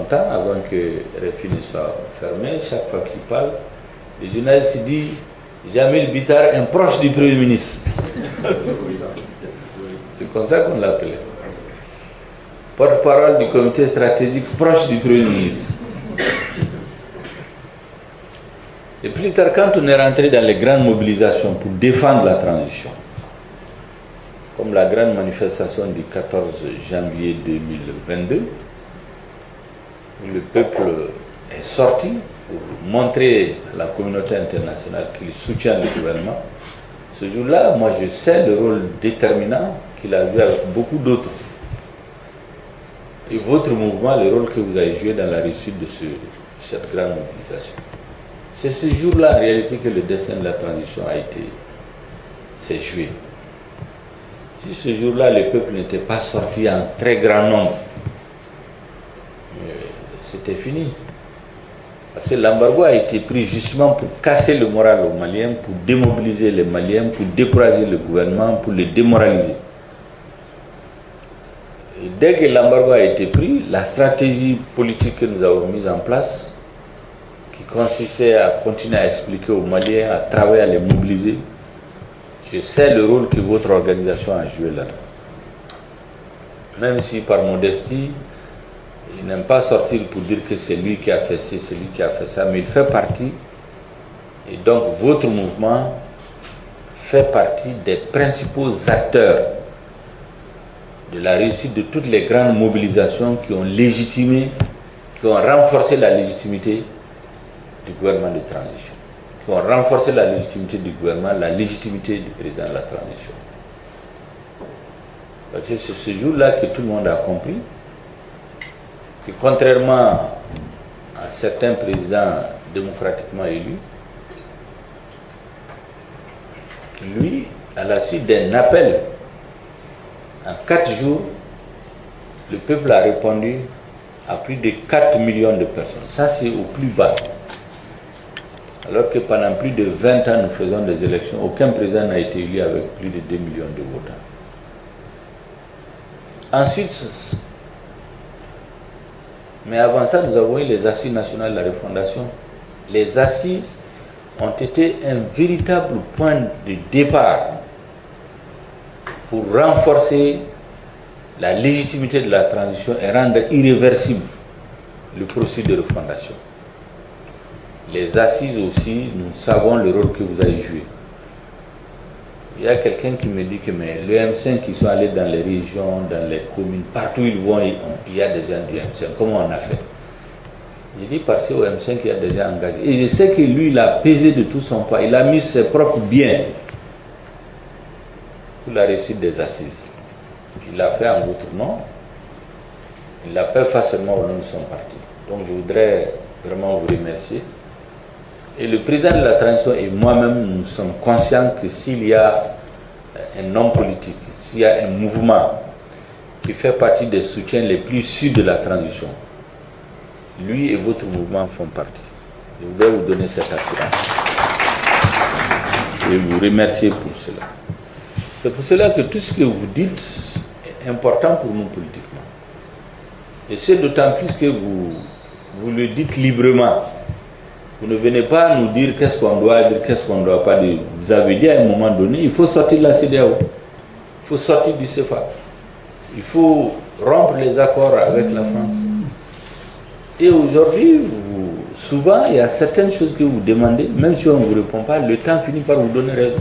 longtemps avant que RFI ne soit fermé. Chaque fois qu'il parle, les journalistes disent Jamil Bitar, un proche du Premier ministre. C'est comme ça qu'on l'appelait. Porte-parole du comité stratégique proche du Premier ministre. Et plus tard, quand on est rentré dans les grandes mobilisations pour défendre la transition, comme la grande manifestation du 14 janvier 2022, où le peuple est sorti pour montrer à la communauté internationale qu'il soutient le gouvernement, ce jour-là, moi je sais le rôle déterminant qu'il a joué avec beaucoup d'autres. Et votre mouvement, le rôle que vous avez joué dans la réussite de cette grande mobilisation. C'est ce jour-là, en réalité, que le destin de la transition s'est joué. Si ce jour-là, le peuple n'était pas sorti en très grand nombre, c'était fini. Parce que l'embargo a été pris justement pour casser le moral aux Maliens, pour démobiliser les Maliens, pour décourager le gouvernement, pour les démoraliser. Et dès que l'embargo a été pris, la stratégie politique que nous avons mise en place, qui consistait à continuer à expliquer aux Maliens, à travailler, à les mobiliser, je sais le rôle que votre organisation a joué là. Même si par modestie, il n'aime pas sortir pour dire que c'est lui qui a fait ci, c'est lui qui a fait ça, mais il fait partie. Et donc votre mouvement fait partie des principaux acteurs de la réussite de toutes les grandes mobilisations qui ont légitimé, qui ont renforcé la légitimité du gouvernement de transition, qui ont renforcé la légitimité du gouvernement, la légitimité du président de la transition. Parce que c'est ce jour-là que tout le monde a compris que contrairement à certains présidents démocratiquement élus, lui, à la suite d'un appel, en 4 jours, le peuple a répondu à plus de 4 millions de personnes. Ça, c'est au plus bas. Alors que pendant plus de 20 ans, nous faisons des élections, aucun président n'a été élu avec plus de 2 millions de votants. Ensuite, mais avant ça, nous avons eu les assises nationales de la refondation. Les assises ont été un véritable point de départ pour renforcer la légitimité de la transition et rendre irréversible le processus de refondation. Les assises aussi, nous savons le rôle que vous avez joué. Il y a quelqu'un qui me dit que le M5 qui sont allés dans les régions, dans les communes, partout où ils vont, il y a des gens du M5. Comment on a fait? J'ai dit parce qu'au M5, il y a des gens engagés. Et je sais que lui, il a pesé de tout son poids. Il a mis ses propres biens pour la réussite des assises. Il l'a fait en votre nom. Il l'a fait facilement au nom de son parti. Donc je voudrais vraiment vous remercier. Et le président de la transition et moi-même, nous sommes conscients que s'il y a un homme politique, s'il y a un mouvement qui fait partie des soutiens les plus sûrs de la transition, lui et votre mouvement font partie. Je voudrais vous donner cette assurance et vous remercier pour cela. C'est pour cela que tout ce que vous dites est important pour nous politiquement. Et c'est d'autant plus que vous le dites librement. Vous ne venez pas nous dire qu'est-ce qu'on doit dire, qu'est-ce qu'on ne doit pas dire. Vous avez dit à un moment donné, il faut sortir de la CEDEAO, il faut sortir du CFA, il faut rompre les accords avec la France. Et aujourd'hui, souvent, il y a certaines choses que vous demandez, même si on ne vous répond pas, le temps finit par vous donner raison.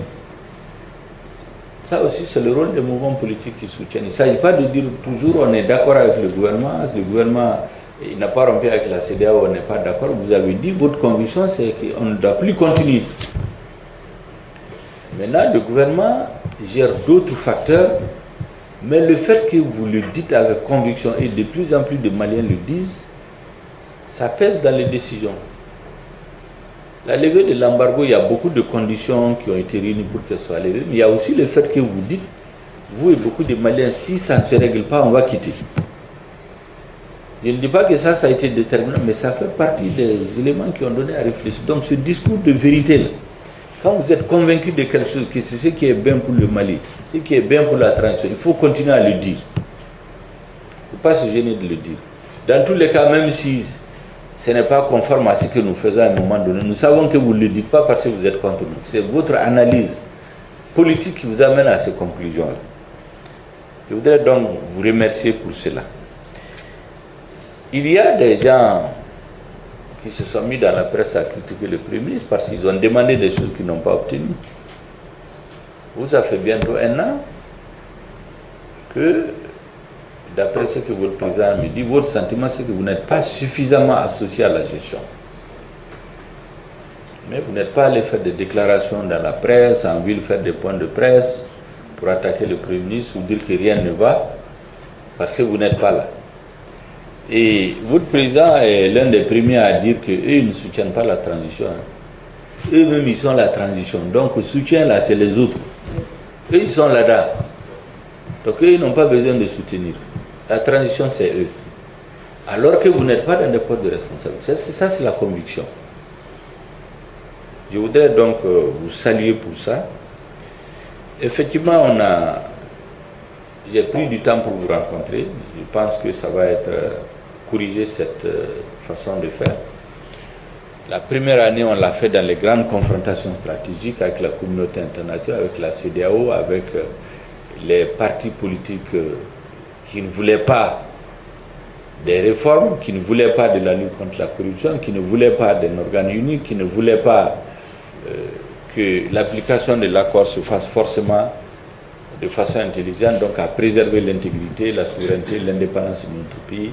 Ça aussi, c'est le rôle des mouvements politiques qui soutiennent. Il ne s'agit pas de dire toujours on est d'accord avec le gouvernement il n'a pas rompu avec la CEDEAO, on n'est pas d'accord. Vous avez dit, votre conviction, c'est qu'on ne doit plus continuer. Maintenant, le gouvernement gère d'autres facteurs, mais le fait que vous le dites avec conviction, et de plus en plus de Maliens le disent, ça pèse dans les décisions. La levée de l'embargo, il y a beaucoup de conditions qui ont été réunies pour qu'elle soit levée, mais il y a aussi le fait que vous dites, vous et beaucoup de Maliens, si ça ne se règle pas, on va quitter. Je ne dis pas que ça a été déterminant, mais ça fait partie des éléments qui ont donné à réfléchir. Donc ce discours de vérité, là, quand vous êtes convaincu de quelque chose, que c'est ce qui est bien pour le Mali, ce qui est bien pour la transition, il faut continuer à le dire. Il ne faut pas se gêner de le dire. Dans tous les cas, même si ce n'est pas conforme à ce que nous faisons à un moment donné, nous savons que vous ne le dites pas parce que vous êtes contre nous. C'est votre analyse politique qui vous amène à ces conclusions-là. Je voudrais donc vous remercier pour cela. Il y a des gens qui se sont mis dans la presse à critiquer le Premier ministre parce qu'ils ont demandé des choses qu'ils n'ont pas obtenues. Vous, ça fait bientôt 1 an que, d'après ce que votre président me dit, votre sentiment, c'est que vous n'êtes pas suffisamment associé à la gestion. Mais vous n'êtes pas allé faire des déclarations dans la presse, en ville faire des points de presse pour attaquer le Premier ministre ou dire que rien ne va, parce que vous n'êtes pas là. Et votre président est l'un des premiers à dire qu'eux, ils ne soutiennent pas la transition. Eux-mêmes, ils sont la transition. Donc, le soutien, là, c'est les autres. Eux, ils sont là-dedans. Donc, eux, ils n'ont pas besoin de soutenir. La transition, c'est eux. Alors que vous n'êtes pas dans des postes de responsabilité. Ça, c'est la conviction. Je voudrais donc vous saluer pour ça. Effectivement, j'ai pris du temps pour vous rencontrer. Je pense que ça va être corriger cette façon de faire. La première année, on l'a fait dans les grandes confrontations stratégiques avec la communauté internationale, avec la CEDEAO, avec les partis politiques qui ne voulaient pas des réformes, qui ne voulaient pas de la lutte contre la corruption, qui ne voulaient pas d'un organe unique, qui ne voulaient pas que l'application de l'accord se fasse forcément de façon intelligente, donc à préserver l'intégrité, la souveraineté, l'indépendance de notre pays,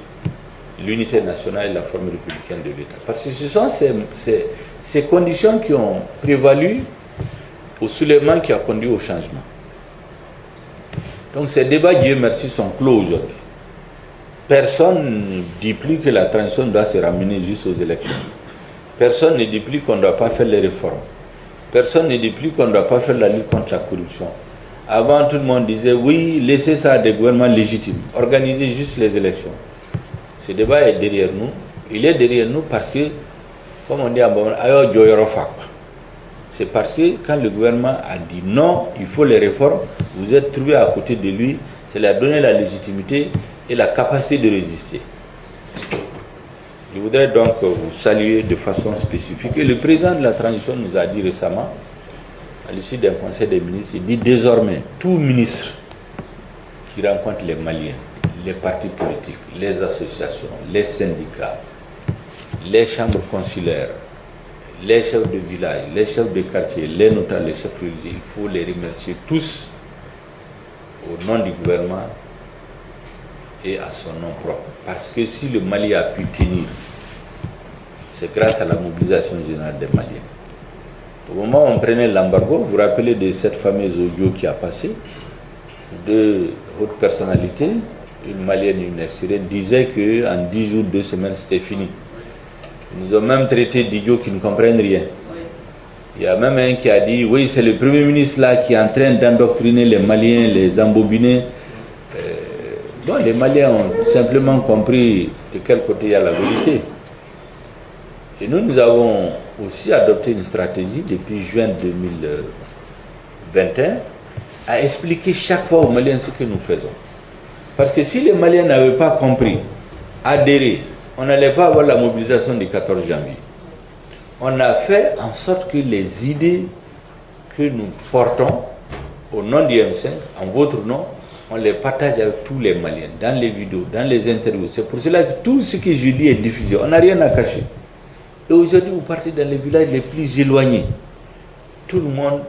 l'unité nationale et la forme républicaine de l'État. Parce que ce sont ces conditions qui ont prévalu au soulèvement qui a conduit au changement. Donc ces débats, Dieu merci, sont clos aujourd'hui. Personne ne dit plus que la transition doit se ramener juste aux élections. Personne ne dit plus qu'on ne doit pas faire les réformes. Personne ne dit plus qu'on ne doit pas faire la lutte contre la corruption. Avant, tout le monde disait, oui, laissez ça à des gouvernements légitimes, organisez juste les élections. Ce débat est derrière nous. Il est derrière nous parce que, comme on dit à Bamana, c'est parce que quand le gouvernement a dit non, il faut les réformes, vous êtes trouvé à côté de lui, c'est lui a donné la légitimité et la capacité de résister. Je voudrais donc vous saluer de façon spécifique. Et le président de la transition nous a dit récemment, à l'issue d'un conseil des ministres, il dit désormais, tout ministre qui rencontre les Maliens, les partis politiques, les associations, les syndicats, les chambres consulaires, les chefs de village, les chefs de quartier, les notables, les chefs religieux, il faut les remercier tous au nom du gouvernement et à son nom propre. Parce que si le Mali a pu tenir, c'est grâce à la mobilisation générale des Maliens. Au moment où on prenait l'embargo, vous vous rappelez de cette fameuse audio qui a passé, de haute personnalité, une Malienne et une Algérienne, disait qu'en 10 jours, 2 semaines, c'était fini. Ils nous ont même traité d'idiots qui ne comprennent rien. Il y a même un qui a dit, oui, c'est le Premier ministre là qui est en train d'endoctriner les Maliens, les embobiner. Bon, les Maliens ont simplement compris de quel côté il y a la vérité. Et nous avons aussi adopté une stratégie depuis juin 2021 à expliquer chaque fois aux Maliens ce que nous faisons. Parce que si les Maliens n'avaient pas compris, adhéré, on n'allait pas avoir la mobilisation du 14 janvier. On a fait en sorte que les idées que nous portons au nom du M5, en votre nom, on les partage avec tous les Maliens, dans les vidéos, dans les interviews. C'est pour cela que tout ce que je dis est diffusé. On n'a rien à cacher. Et aujourd'hui, vous partez dans les villages les plus éloignés. Tout le monde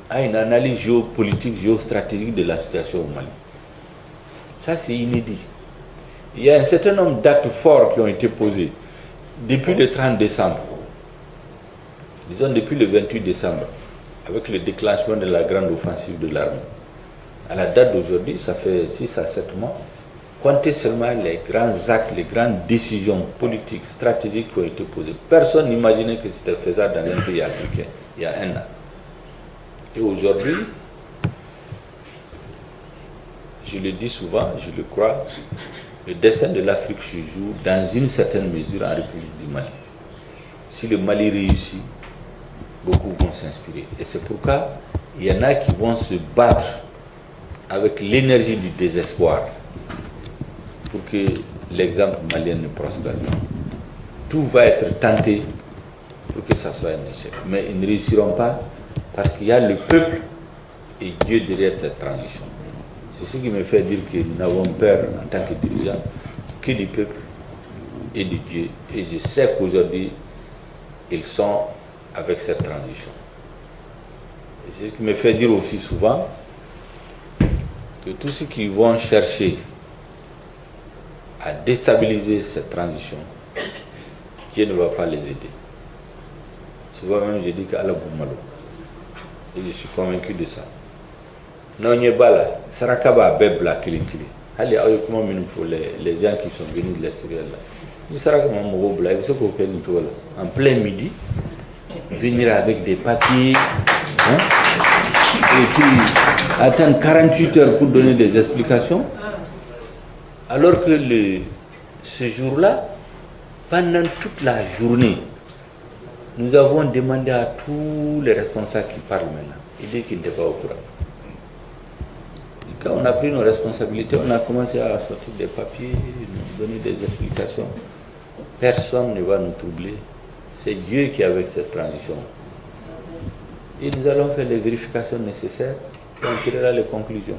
a une analyse géopolitique, géostratégique de la situation au Mali. Ça, c'est inédit. Il y a un certain nombre d'actes forts qui ont été posés depuis le 30 décembre. Disons depuis le 28 décembre, avec le déclenchement de la grande offensive de l'armée. À la date d'aujourd'hui, ça fait 6 à 7 mois. Comptez seulement les grands actes, les grandes décisions politiques, stratégiques qui ont été posées. Personne n'imaginait que c'était faisable dans un pays africain, il y a 1 an. Et aujourd'hui, je le dis souvent, je le crois, le destin de l'Afrique se joue dans une certaine mesure en République du Mali. Si le Mali réussit, beaucoup vont s'inspirer. Et c'est pourquoi il y en a qui vont se battre avec l'énergie du désespoir pour que l'exemple malien ne prospère pas. Tout va être tenté pour que ça soit un échec. Mais ils ne réussiront pas parce qu'il y a le peuple et Dieu derrière cette transition. C'est ce qui me fait dire que nous n'avons peur en tant que dirigeants que du peuple et de Dieu. Et je sais qu'aujourd'hui, ils sont avec cette transition. Et c'est ce qui me fait dire aussi souvent que tous ceux qui vont chercher à déstabiliser cette transition, Dieu ne va pas les aider. Souvent même je dis qu'Allah Boumalo. Et je suis convaincu de ça. Non, il n'y a pas là. Sarakaba, Bebla, Kilikili. Allez, les gens qui sont venus de l'extérieur là. Vous savez en plein midi, venir avec des papiers, hein, et puis attendre 48 heures pour donner des explications, alors que ce jour-là, pendant toute la journée, nous avons demandé à tous les responsables qui parlent maintenant, ils disent qu'ils n'étaient pas au courant. Quand on a pris nos responsabilités, on a commencé à sortir des papiers, nous donner des explications. Personne ne va nous troubler. C'est Dieu qui est avec cette transition. Et nous allons faire les vérifications nécessaires et on tirera les conclusions.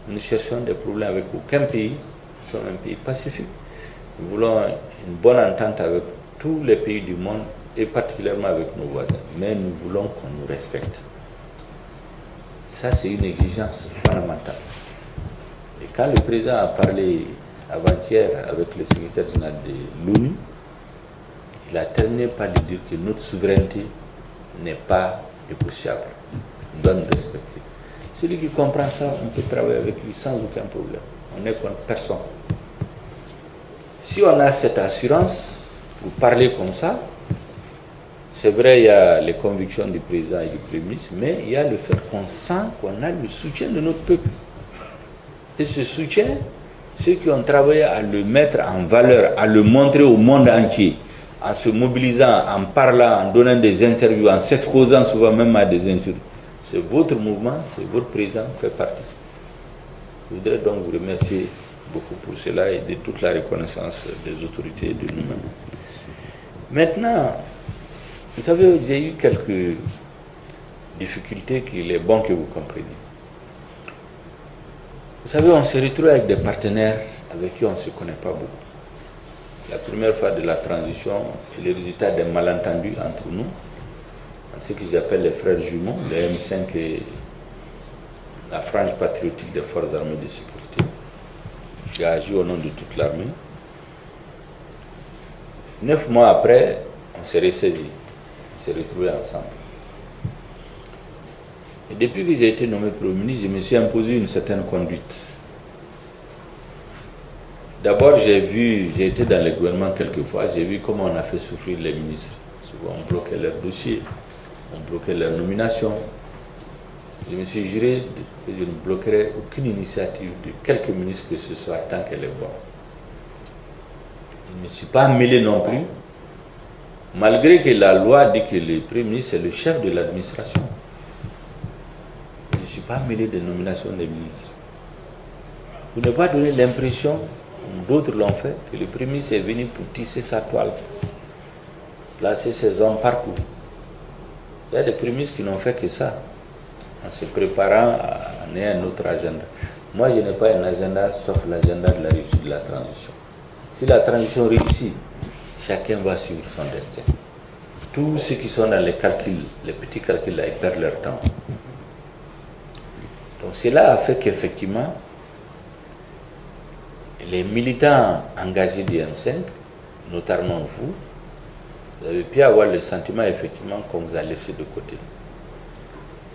Nous cherchons des problèmes avec aucun pays. Nous sommes un pays pacifique. Nous voulons une bonne entente avec tous les pays du monde et particulièrement avec nos voisins. Mais nous voulons qu'on nous respecte. Ça, c'est une exigence fondamentale. Et quand le président a parlé avant-hier avec le secrétaire général de l'ONU, il a terminé par dire que notre souveraineté n'est pas négociable. On doit nous respecter. Celui qui comprend ça, on peut travailler avec lui sans aucun problème. On n'est contre personne. Si on a cette assurance pour parler comme ça, c'est vrai, il y a les convictions du président et du Premier ministre, mais il y a le fait qu'on sent qu'on a le soutien de notre peuple. Et ce soutien, ceux qui ont travaillé à le mettre en valeur, à le montrer au monde entier, en se mobilisant, en parlant, en donnant des interviews, en s'exposant souvent même à des insultes, c'est votre mouvement, c'est votre président qui fait partie. Je voudrais donc vous remercier beaucoup pour cela et de toute la reconnaissance des autorités et de nous-mêmes. Maintenant, vous savez, j'ai eu quelques difficultés qu'il est bon que vous compreniez. Vous savez, on se retrouve avec des partenaires avec qui on ne se connaît pas beaucoup. La première fois de la transition est le résultat d'un malentendu entre nous, ce que j'appelle les frères jumeaux, les M5 et la frange patriotique des forces armées de sécurité. J'ai agi au nom de toute l'armée. 9 mois après, on s'est ressaisis. On s'est retrouvés ensemble. Et depuis que j'ai été nommé Premier ministre, je me suis imposé une certaine conduite. D'abord, j'ai été dans le gouvernement quelques fois, j'ai vu comment on a fait souffrir les ministres. Souvent, on bloquait leurs dossiers, on bloquait leurs nominations. Je me suis juré que je ne bloquerai aucune initiative de quelque ministre que ce soit tant qu'elle est bonne. Je ne me suis pas mêlé non plus, malgré que la loi dit que le Premier ministre est le chef de l'administration. Je ne suis pas mêlé des nominations des ministres. Vous ne pas donner l'impression, d'autres l'ont fait, que le Premier ministre est venu pour tisser sa toile, placer ses hommes partout. Il y a des premiers ministres qui n'ont fait que ça, en se préparant à ayant un autre agenda. Moi, je n'ai pas un agenda sauf l'agenda de la réussite de la transition. Si la transition réussit, chacun va suivre son destin. Tous ceux qui sont dans les calculs, les petits calculs, là, ils perdent leur temps. Donc cela a fait qu'effectivement, les militants engagés du M5, notamment vous avez pu avoir le sentiment effectivement qu'on vous a laissé de côté.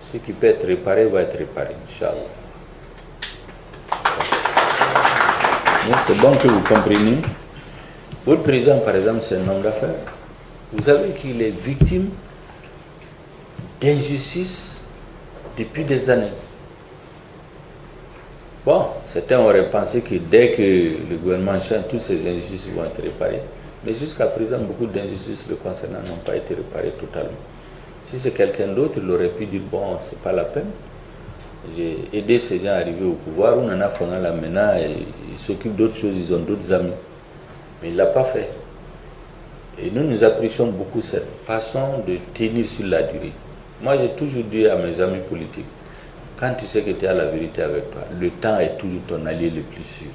Ce qui peut être réparé va être réparé, Inch'Allah. C'est bon que vous compreniez. Votre président, par exemple, c'est un homme d'affaires. Vous savez qu'il est victime d'injustice depuis des années. Bon, certains auraient pensé que dès que le gouvernement change, toutes ces injustices vont être réparées. Mais jusqu'à présent, beaucoup d'injustices le concernant n'ont pas été réparées totalement. Si c'est quelqu'un d'autre, il aurait pu dire, bon, c'est pas la peine. J'ai aidé ces gens à arriver au pouvoir. On en a fait là maintenant, ils s'occupent d'autres choses, ils ont d'autres amis. Mais il ne l'a pas fait. Et nous apprécions beaucoup cette façon de tenir sur la durée. Moi, j'ai toujours dit à mes amis politiques, quand tu sais que tu as la vérité avec toi, le temps est toujours ton allié le plus sûr.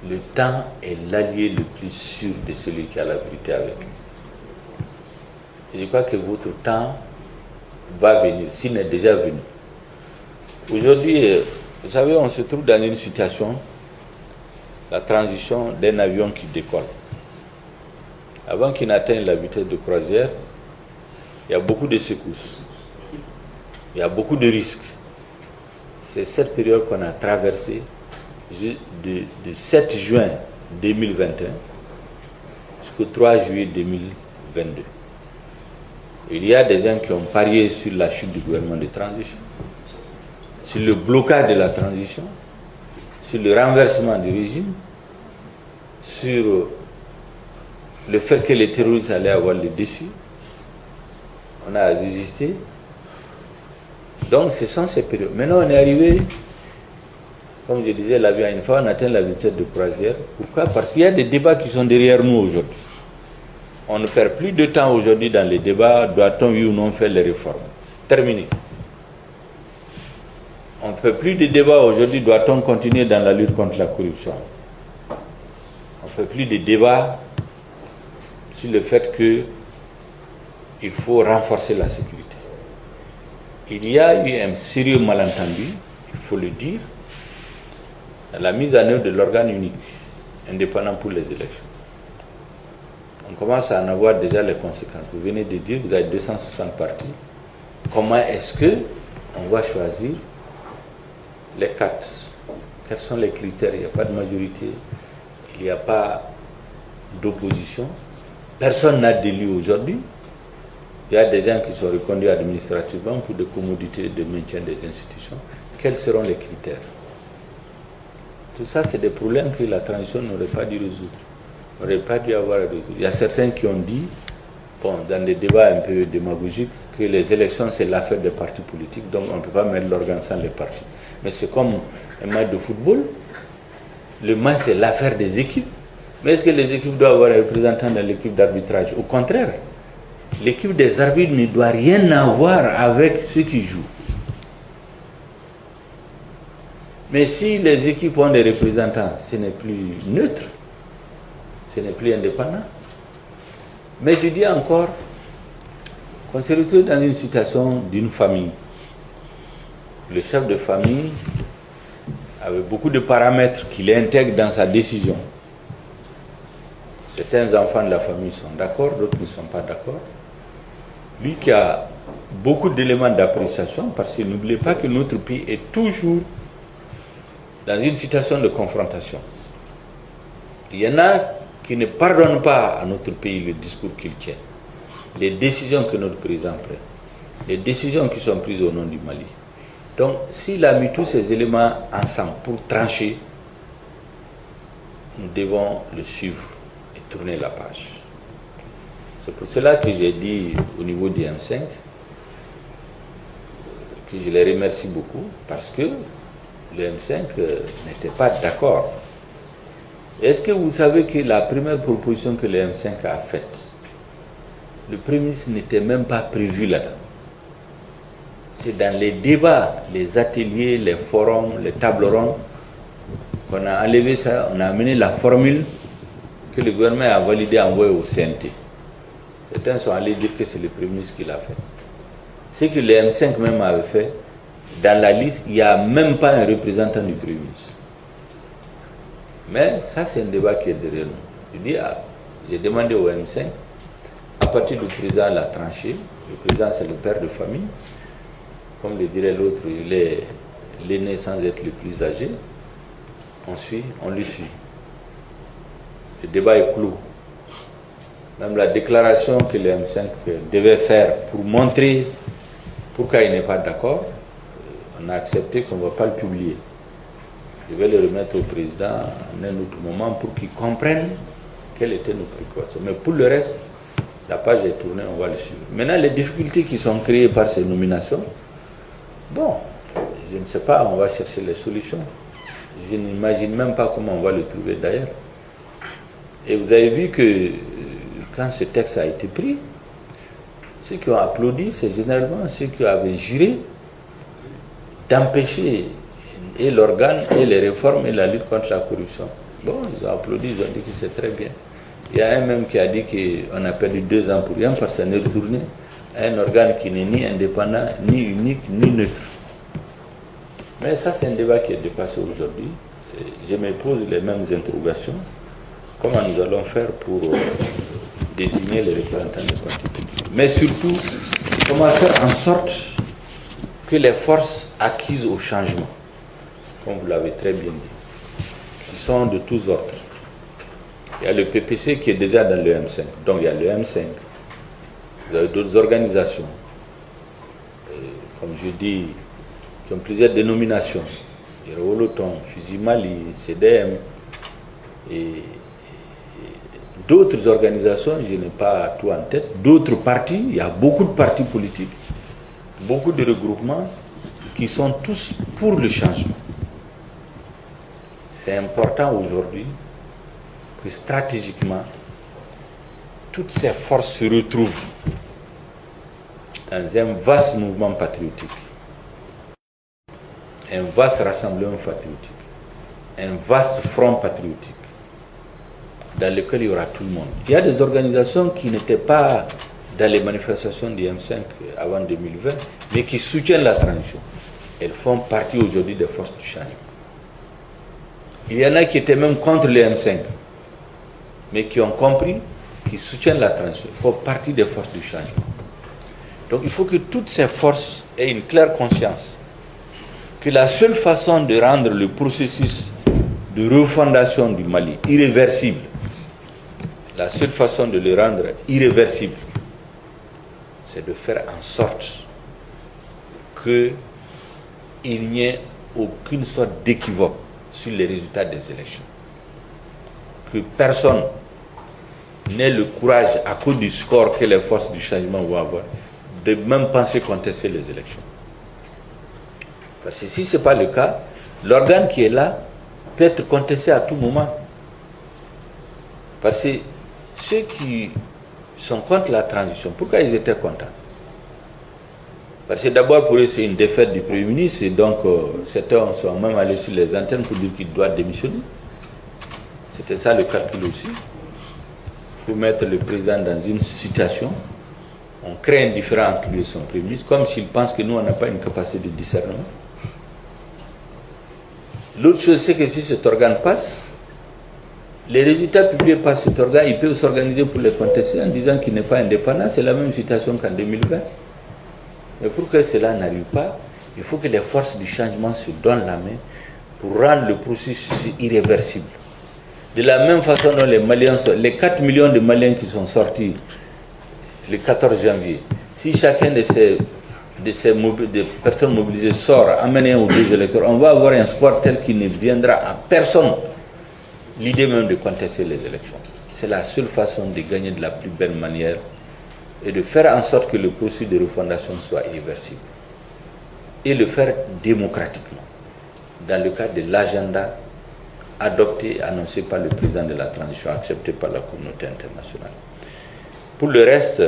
Le temps est l'allié le plus sûr de celui qui a la vérité avec lui. Et je crois que votre temps va venir, s'il n'est déjà venu. Aujourd'hui, vous savez, on se trouve dans une situation, la transition d'un avion qui décolle. Avant qu'il n'atteigne la vitesse de croisière, il y a beaucoup de secousses. Il y a beaucoup de risques. C'est cette période qu'on a traversée de 7 juin 2021 jusqu'au 3 juillet 2022. Il y a des gens qui ont parié sur la chute du gouvernement de transition, sur le blocage de la transition, sur le renversement du régime, sur le fait que les terroristes allaient avoir le dessus. On a résisté. Donc ce sont ces périodes. Maintenant on est arrivé, comme je disais, l'avion, une fois on atteint la vitesse de croisière. Pourquoi? Parce qu'il y a des débats qui sont derrière nous aujourd'hui. On ne perd plus de temps aujourd'hui dans les débats, doit-on oui ou non faire les réformes? Terminé. On ne fait plus de débats aujourd'hui, doit-on continuer dans la lutte contre la corruption? On ne fait plus de débats sur le fait qu'il faut renforcer la sécurité. Il y a eu un sérieux malentendu, il faut le dire, dans la mise en œuvre de l'organe unique, indépendant pour les élections. On commence à en avoir déjà les conséquences. Vous venez de dire que vous avez 260 partis. Comment est-ce qu'on va choisir les 4? Quels sont les critères? Il n'y a pas de majorité, il n'y a pas d'opposition. Personne n'a d'élu aujourd'hui. Il y a des gens qui sont reconduits administrativement pour des commodités de maintien des institutions. Quels seront les critères? Tout ça, c'est des problèmes que la transition n'aurait pas dû résoudre. N'aurait pas dû avoir à résoudre. Il y a certains qui ont dit, bon, dans des débats un peu démagogiques, que les élections, c'est l'affaire des partis politiques, donc on ne peut pas mettre l'organe sans les partis. Mais c'est comme un match de football. Le match, c'est l'affaire des équipes. Mais est-ce que les équipes doivent avoir un représentant dans l'équipe d'arbitrage? Au contraire, l'équipe des arbitres ne doit rien avoir avec ceux qui jouent. Mais si les équipes ont des représentants, ce n'est plus neutre, ce n'est plus indépendant. Mais je dis encore qu'on s'est retrouvé dans une situation d'une famille. Le chef de famille avait beaucoup de paramètres qu'il intègre dans sa décision. Certains enfants de la famille sont d'accord, d'autres ne sont pas d'accord. Lui qui a beaucoup d'éléments d'appréciation, parce que n'oubliez pas que notre pays est toujours dans une situation de confrontation. Il y en a qui ne pardonnent pas à notre pays le discours qu'il tient, les décisions que notre président prend, les décisions qui sont prises au nom du Mali. Donc, s'il a mis tous ces éléments ensemble pour trancher, nous devons le suivre et tourner la page. C'est pour cela que j'ai dit au niveau du M5 que je les remercie beaucoup, parce que le M5 n'était pas d'accord. Est-ce que vous savez que la première proposition que le M5 a faite, le Premier ministre n'était même pas prévu là-dedans? C'est dans les débats, les ateliers, les forums, les tables rondes, qu'on a enlevé ça, on a amené la formule que le gouvernement a validée, envoyée au CNT. Certains sont allés dire que c'est le Premier ministre qui l'a fait. Ce que le M5 même avait fait, dans la liste, il n'y a même pas un représentant du Premier ministre. Mais ça, c'est un débat qui est derrière nous. J'ai demandé au M5, à partir du président, l'a tranché. Le président, c'est le père de famille. Comme le dirait l'autre, il est l'aîné sans être le plus âgé. On le suit. Le débat est clos. Même la déclaration que le M5 devait faire pour montrer pourquoi il n'est pas d'accord, on a accepté qu'on ne va pas le publier. Je vais le remettre au président en un autre moment pour qu'il comprenne quelles étaient nos préoccupations. Mais pour le reste, la page est tournée, on va le suivre. Maintenant, les difficultés qui sont créées par ces nominations, bon, Je ne sais pas, on va chercher les solutions. Je n'imagine même pas comment on va le trouver d'ailleurs. Et vous avez vu que quand ce texte a été pris, ceux qui ont applaudi, c'est généralement ceux qui avaient juré d'empêcher et l'organe et les réformes et la lutte contre la corruption. Bon, ils ont applaudi, ils ont dit que c'est très bien. Il y a un même qui a dit qu'on a perdu 2 ans pour rien parce qu'on est retourné à un organe qui n'est ni indépendant, ni unique, ni neutre. Mais ça, c'est un débat qui est dépassé aujourd'hui. Je me pose les mêmes interrogations. Comment nous allons faire pour désigner les représentants des partis politiques? Mais surtout, comment faire en sorte que les forces acquises au changement, comme vous l'avez très bien dit, qui sont de tous ordres. Il y a le PPC qui est déjà dans le M5. Donc il y a le M5. Vous avez d'autres organisations, comme je dis, qui ont plusieurs dénominations. Yeroloton, Fusil Mali, CDM et d'autres organisations, je n'ai pas tout en tête, d'autres partis, il y a beaucoup de partis politiques, beaucoup de regroupements qui sont tous pour le changement. C'est important aujourd'hui que stratégiquement, toutes ces forces se retrouvent dans un vaste mouvement patriotique, un vaste rassemblement patriotique, un vaste front patriotique, dans lequel il y aura tout le monde. Il y a des organisations qui n'étaient pas dans les manifestations du M5 avant 2020, mais qui soutiennent la transition. Elles font partie aujourd'hui des forces du changement. Il y en a qui étaient même contre le M5, mais qui ont compris, qui soutiennent la transition, font partie des forces du changement. Donc il faut que toutes ces forces aient une claire conscience que la seule façon de rendre le processus de refondation du Mali irréversible, la seule façon de le rendre irréversible, c'est de faire en sorte qu'il n'y ait aucune sorte d'équivoque sur les résultats des élections. Que personne n'ait le courage, à cause du score que les forces du changement vont avoir, de même penser contester les élections. Parce que si ce n'est pas le cas, l'organe qui est là peut être contesté à tout moment. Parce que ceux qui sont contre la transition, pourquoi ils étaient contents? Parce que d'abord pour eux c'est une défaite du Premier ministre et donc certains sont même allés sur les antennes pour dire qu'il doit démissionner. C'était ça le calcul aussi. Pour mettre le président dans une situation, on crée un différend entre lui et son Premier ministre, comme s'il pense que nous on n'a pas une capacité de discernement. L'autre chose c'est que si cet organe passe, les résultats publiés par cet organe, il peut s'organiser pour les contester en disant qu'il n'est pas indépendant. C'est la même situation qu'en 2020. Mais pour que cela n'arrive pas, il faut que les forces du changement se donnent la main pour rendre le processus irréversible. De la même façon dont les Maliens, les 4 millions de Maliens qui sont sortis le 14 janvier, si chacun de ces personnes mobilisées sort, amène un ou deux électeurs, on va avoir un score tel qu'il ne viendra à personne l'idée même de contester les élections. C'est la seule façon de gagner de la plus belle manière et de faire en sorte que le processus de refondation soit irréversible. Et le faire démocratiquement, dans le cadre de l'agenda adopté et annoncé par le président de la transition, accepté par la communauté internationale. Pour le reste,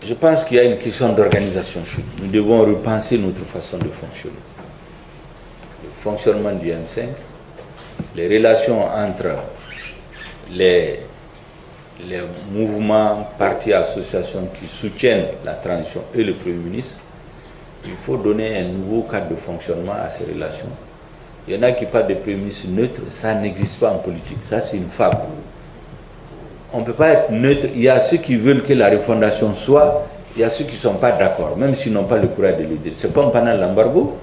je pense qu'il y a une question d'organisation chez nous. Nous devons repenser notre façon de fonctionner. Le fonctionnement du M5, les relations entre les mouvements, partis, associations qui soutiennent la transition et le Premier ministre. Il faut donner un nouveau cadre de fonctionnement à ces relations. Il y en a qui parlent de Premier ministre neutre, ça n'existe pas en politique, ça c'est une fable. On ne peut pas être neutre, il y a ceux qui veulent que la refondation soit, il y a ceux qui ne sont pas d'accord, même s'ils n'ont pas le courage de le dire. C'est comme pendant l'embargo.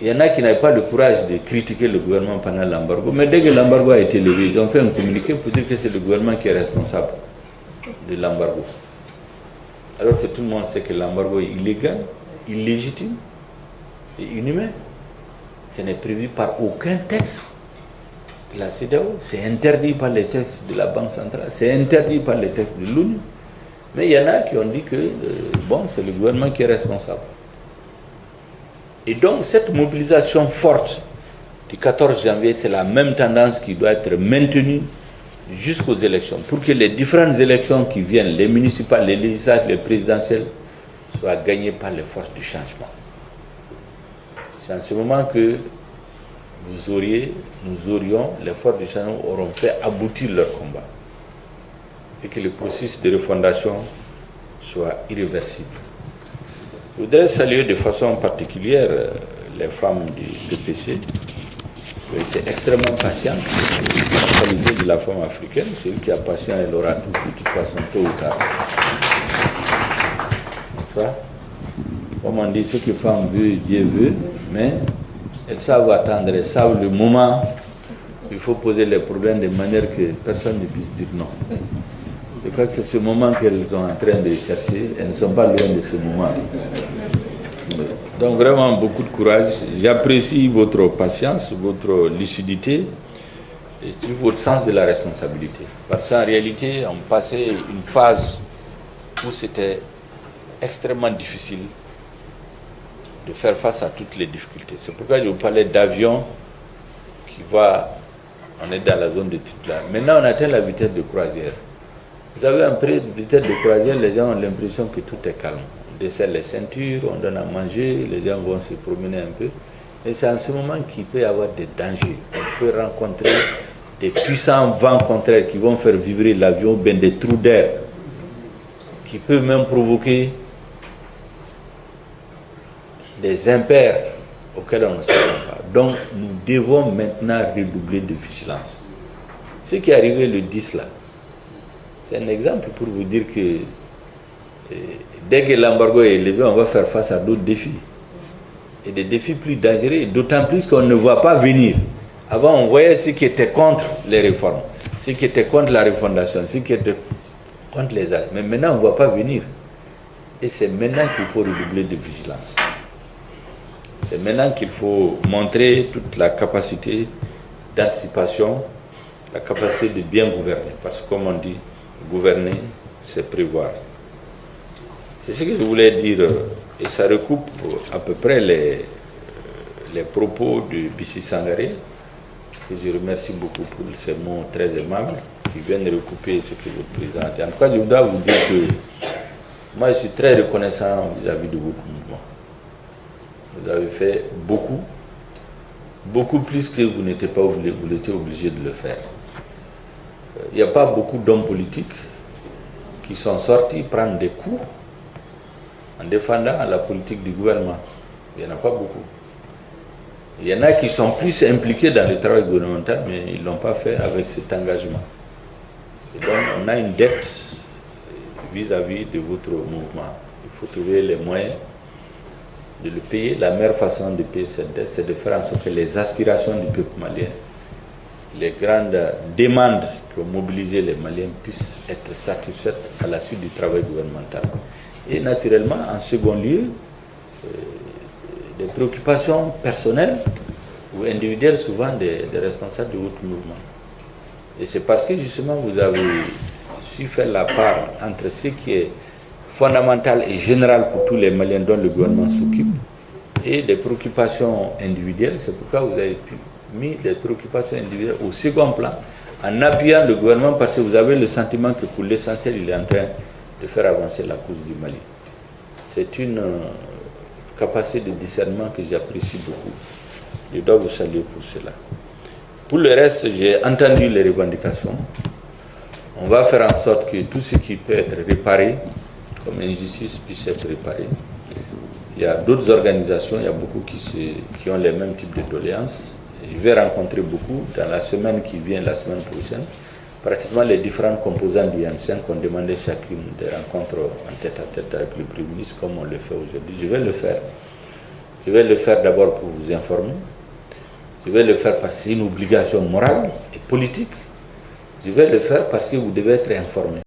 Il y en a qui n'avaient pas le courage de critiquer le gouvernement pendant l'embargo, mais dès que l'embargo a été levé, ils ont fait un communiqué pour dire que c'est le gouvernement qui est responsable de l'embargo. Alors que tout le monde sait que l'embargo est illégal, illégitime et inhumain. Ce n'est prévu par aucun texte de la CEDEAO, c'est interdit par les textes de la Banque centrale, c'est interdit par les textes de l'ONU. Mais il y en a qui ont dit que bon, c'est le gouvernement qui est responsable. Et donc cette mobilisation forte du 14 janvier, c'est la même tendance qui doit être maintenue jusqu'aux élections, pour que les différentes élections qui viennent, les municipales, les législatives, les présidentielles, soient gagnées par les forces du changement. C'est en ce moment que nous aurions, les forces du changement auront fait aboutir leur combat et que le processus de refondation soit irréversible. Je voudrais saluer de façon particulière les femmes du PPC qui ont été extrêmement patientes. La qualité de la femme africaine, celui qui a patience, elle aura tout de toute façon, tôt ou tard. N'est-ce pas? Comme on dit, ce que femme veut, Dieu veut, mais elles savent attendre, elles savent le moment où il faut poser les problèmes de manière que personne ne puisse dire non. Je crois que c'est ce moment qu'elles sont en train de chercher. Elles ne sont pas loin de ce moment. Donc vraiment beaucoup de courage. J'apprécie votre patience, votre lucidité et votre sens de la responsabilité. Parce qu'en réalité, on passait une phase où c'était extrêmement difficile de faire face à toutes les difficultés. C'est pourquoi je vous parlais d'avion qui va... On est dans la zone de type là. Maintenant, on atteint la vitesse de croisière. Vous avez un prix de vitesse de croisière, les gens ont l'impression que tout est calme. On desserre les ceintures, on donne à manger, les gens vont se promener un peu. Et c'est en ce moment qu'il peut y avoir des dangers. On peut rencontrer des puissants vents contraires qui vont faire vibrer l'avion, bien des trous d'air, qui peuvent même provoquer des impairs auxquels on ne s'attend pas. Donc nous devons maintenant redoubler de vigilance. Ce qui est arrivé le 10 là, c'est un exemple pour vous dire que dès que l'embargo est élevé, on va faire face à d'autres défis. Et des défis plus dangereux, d'autant plus qu'on ne voit pas venir. Avant, on voyait ceux qui étaient contre les réformes, ceux qui étaient contre la refondation, ceux qui étaient contre les actes. Mais maintenant, on ne voit pas venir. Et c'est maintenant qu'il faut redoubler de vigilance. C'est maintenant qu'il faut montrer toute la capacité d'anticipation, la capacité de bien gouverner. Parce que comme on dit, gouverner, c'est prévoir. C'est ce que je voulais dire, et ça recoupe à peu près les propos de Bissi Sangaré, que je remercie beaucoup pour ces mots très aimables, qui viennent recouper ce que votre président a dit. En tout cas, je voudrais vous dire que moi, je suis très reconnaissant vis-à-vis de votre mouvement. Vous avez fait beaucoup, beaucoup plus que vous n'étiez pas obligé, vous étiez obligé de le faire. Il n'y a pas beaucoup d'hommes politiques qui sont sortis prendre des coups en défendant la politique du gouvernement. Il n'y en a pas beaucoup. Il y en a qui sont plus impliqués dans le travail gouvernemental, mais ils ne l'ont pas fait avec cet engagement. Et donc, on a une dette vis-à-vis de votre mouvement. Il faut trouver les moyens de le payer. La meilleure façon de payer cette dette, c'est de faire en sorte que les aspirations du peuple malien, les grandes demandes qui ont mobilisé les Maliens puissent être satisfaites à la suite du travail gouvernemental. Et naturellement, en second lieu, des préoccupations personnelles ou individuelles, souvent des responsables de votre mouvement. Et c'est parce que justement vous avez su faire la part entre ce qui est fondamental et général pour tous les Maliens dont le gouvernement s'occupe et des préoccupations individuelles. C'est pourquoi vous avez mis les préoccupations individuelles au second plan en appuyant le gouvernement, parce que vous avez le sentiment que pour l'essentiel, il est en train de faire avancer la cause du Mali. C'est une capacité de discernement que j'apprécie beaucoup. Je dois vous saluer pour cela. Pour le reste, j'ai entendu les revendications. On va faire en sorte que tout ce qui peut être réparé, comme injustice, puisse être réparé. Il y a d'autres organisations, il y a beaucoup qui ont les mêmes types de doléances. Je vais rencontrer beaucoup dans la semaine qui vient, la semaine prochaine. Pratiquement les différentes composantes du M5 ont demandé chacune des rencontres en tête-à-tête avec le Premier ministre, comme on le fait aujourd'hui. Je vais le faire. Je vais le faire d'abord pour vous informer. Je vais le faire parce que c'est une obligation morale et politique. Je vais le faire parce que vous devez être informés.